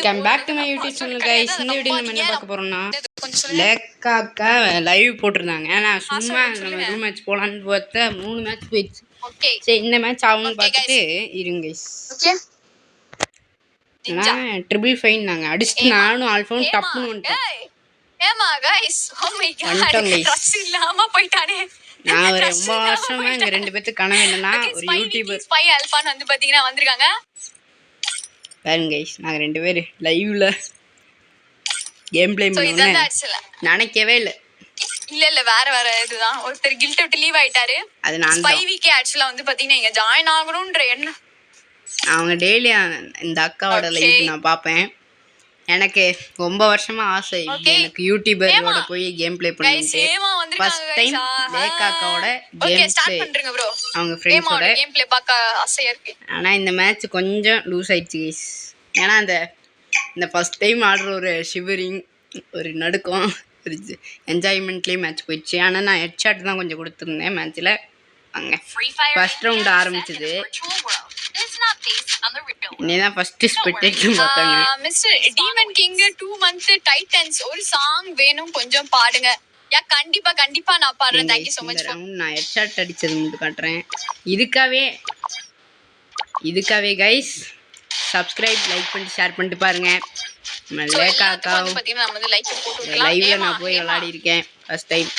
Come back to my YouTube channel guys. இந்த video நம்ம என்ன பார்க்க போறோம்னா லேக்காக்கா லைவ் போட்டிருந்தாங்க. நான் சும்மா நம்ம ரூம் மேட்ச் போலான்னு பார்த்தா 3 மேட்ச் போயிடுச்சு. சரி இந்த மேட்ச் ஆகும்னு பார்த்துட்டு இருங்க கைஸ். நான் ட்ரிபிள் ஃபைன் நாங்கள் அடிச்சுட்டு நானும் ஆல்ஃபாவும் டப்புன்னு வந்துட்டோம். நான் ஒரு ரொம்ப வருஷமா இங்க 2 பேத்துக்கு கனவு என்னன்னா ஒரு யூடியூபர் வந்து பாத்தீங்கன்னா வந்திருக்காங்க பாருங்க கைஸ். நாங்கள் 2 பேர் லைவ்ல கேம் பிளே பண்ணோம்னு நினைக்கவே இல்லை. இல்ல வேற இதுதான். ஒருத்தர் கில்ட் விட்டு லீவ் ஆயிட்டாரு. அது நான் ஸ்பைவிக்கு ஆக்சுவலா வந்து பாத்தீங்கன்னா இங்க ஜாயின் ஆகணும்ன்ற எண்ணம். அவங்க டெய்லி இந்த அக்காவோட லைவ் நான் பார்ப்பேன். எனக்கு ரொம்ப வருஷமா ஆசை எனக்கு யூடியூபரோட போய் கேம் பிளே பண்ணிட்டு ஃபர்ஸ்ட் டைம் லேக்காக்காவோட கேம் பிளே அவங்க ஃப்ரெண்ட்ஸோட கேம் பிளே பார்க்க ஆசையா இருக்கு. ஆனா இந்த மேட்ச் கொஞ்சம் லூஸ் ஆயிடுச்சு கைஸ். ஏன்னா இந்த ஃபர்ஸ்ட் டைம் ஆடுற ஒரு ஷிவரிங் ஒரு நடுக்கம் ஒரு என்ஜாய்மெண்ட்லேயே மேட்ச் போயிடுச்சு. ஆனால் நான் ஹெட்ஷாட் தான் கொஞ்சம் கொடுத்துருந்தேன் மேட்ச்சில். அங்கே ஃபர்ஸ்ட் ரவுண்ட் ஆரம்பிச்சது இன்னைதான் ஃபர்ஸ்ட் ஸ்பெக்டேட்டர் பார்த்தாங்க. Mister demon king 2 months Titans ஒரு சாங் வேணும் கொஞ்சம் பாடுங்க. கண்டிப்பா நான் பாடுறேன். Thank you so much. நான் ஹெட்ஷாட் அடிச்சது மட்டும் காட்டுறேன். இதுக்காவே கைஸ் சப்ஸ்கிரைப் லைக் பண்ணி ஷேர் பண்ணிட்டு பாருங்க. லேக்காக்கா பாத்தீங்கன்னா நம்ம வந்து லைக் போட்டுக்கலாம். லைவ்ல நான் போய் விளையாடி இருக்கேன் ஃபர்ஸ்ட் டைம்.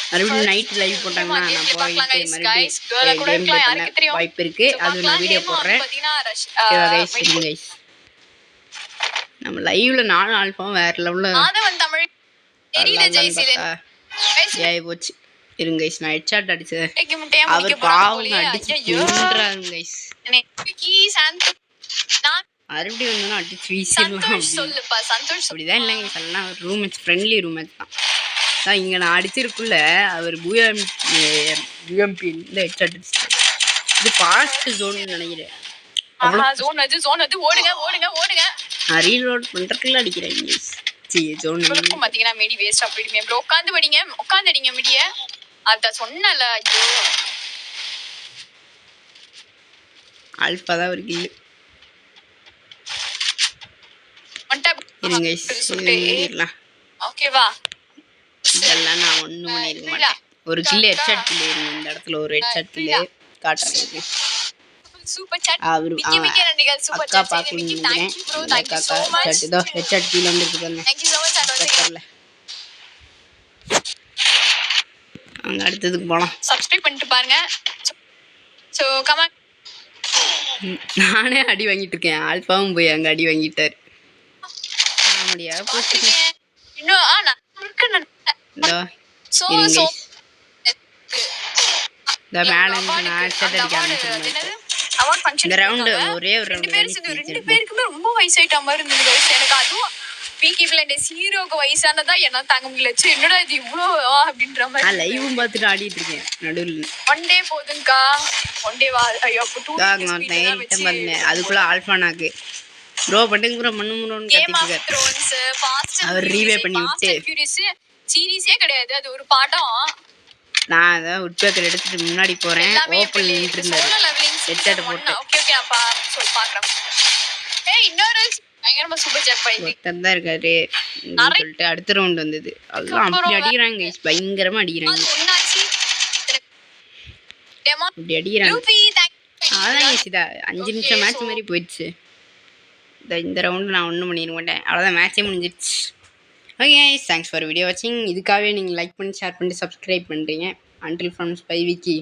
மறுபடியும் நைட் லைவ் போட்டாங்கன்னா நான் போயிட்டு மறுபடியும் வாய்ப்பு இருக்கு. அது நான் வீடியோ போடுறேன். நம்ம லைவ்ல 4 ஆல்பாவும் வேற லெவல்ல போச்சு. இருங்க கைஸ் நான் ஹெட்ஷாட் அடிச்சேன். அவர் பாவம் அடிச்சு கொன்றாங்க கைஸ். மறுபடியும் வந்து அடிச்சு வீசிடலாம். அப்படிதான் இல்லைங்க சொல்லலாம். Room match friendly room match தான். இங்கே நான் அடிச்சிருக்குள்ள அவர் யூஎம்பி ஹெட்ஷாட் அடிச்சிட்டாரு. இது ஃபாஸ்ட் ஜோன் நினைக்கிறேன். நான் ரீலோட் பண்றதுக்குள்ள அடிக்கிறேன். பாத்தீங்கன்னா மெடி வேஸ்ட் அப்படியே ப்ரோ உட்கார்ந்து அடிங்க மெடிய. அத சொன்னல ஐயோ ஆல்பா தான் ஒரு கில். இருங்க கைஸ் ஓகேவா இதெல்லாம் நான் ஒண்ணும் பண்ணிருக்க மாட்டேன். ஒரு கில் ஹெட்ஷாட் கில் இருங்க. இந்த இடத்துல ஒரு ஹெட்ஷாட் கில் காட்டுறேன். சூப்பர் சாட் அவரு அக்கா பாக்குறீங்க நினைக்கிறேன். அக்கா ஹெட்ஷாட் இதோ ஹெட்ஷாட் கீழ வந்துருக்கு பாருங்க. थैंक यू so much ஸ்பெக்டர்ல அங்க அடுத்ததுக்கு போலாம். சப்ஸ்கிரைப் பண்ணிட்டு பாருங்க. சோ கமெண்ட் நானே அடி வாங்கிட்டு இருக்கேன். ஆல்பாவும் போய் அங்க அடி வாங்கிட்டாரு. முடியா போச்சு இன்னும் நான் இதோ சோ இந்த மேல நான் ஹெட்ஷாட் அடிக்க ஆரம்பிச்சிருந்தேன். இந்த ரவுண்ட் ஒரே ஒரு ரவுண்ட் 2 பேருக்குமே ரொம்ப வயசாயிட்ட மாதிரி இருந்தது கைஸ். எனக்கு அதுவும் பீக்கி பிளைண்டர்ஸ் ஹீரோக்கு வயசானதா என்ன தாங்க முடியல. என்னடா இது இவ்ளோ அப்படின்ற மாதிரி நான் லைவும் பார்த்துட்டு ஆடிட்டு இருக்கேன் நடுவுல. ஒன் டே போதுங்கா ஒன் டே வா. ஐயோ அப்ப 2 பண்ணேன். அதுக்குள்ள ஆல்ஃபானாக்கு ப்ரோ பண்ணுங்க ப்ரோ மண்ணுமுறோன்னு கத்திட்டு இருக்காரு. அவர் ரீவே பண்ணி விட்டு சீரிஸே கிடையாது அது ஒரு பாடம். நான் அதான் உட்பேக்கர் எடுத்துட்டு முன்னாடி போறேன். ஓப்பன் நின்னுட்டு இருந்தாரு. ஹெட்ஷாட் போட்டு ஓகே நான் பாக்குறேன். இன்னொரு பயங்கரமா சூப்பர் சாட் பண்ணி ஒருத்தன் தான் இருக்காரு சொல்லிட்டு அடுத்த ரவுண்ட் வந்தது. அதெல்லாம் அப்படி அடிக்கிறாங்க கைஸ். பயங்கரமா அடிக்கிறாங்க. அப்படி அடிக்கிறாங்க. அதான் கைஸ் இதா 5 நிமிஷம் மேட்ச் மாதிரி போயிடுச்சு. இந்த ரவுண்டு நான் ஒன்றும் பண்ணிட மாட்டேன். அவ்வளோதான் மேட்சே முடிஞ்சிடுச்சு. ஓகே தேங்க்ஸ் ஃபார் வீடியோ வாட்சிங். இதுக்காகவே நீங்கள் லைக் பண்ணி ஷேர் பண்ணிட்டு சப்ஸ்கிரைப் பண்ணுறீங்க. Until from ஸ்பைவிக்கி.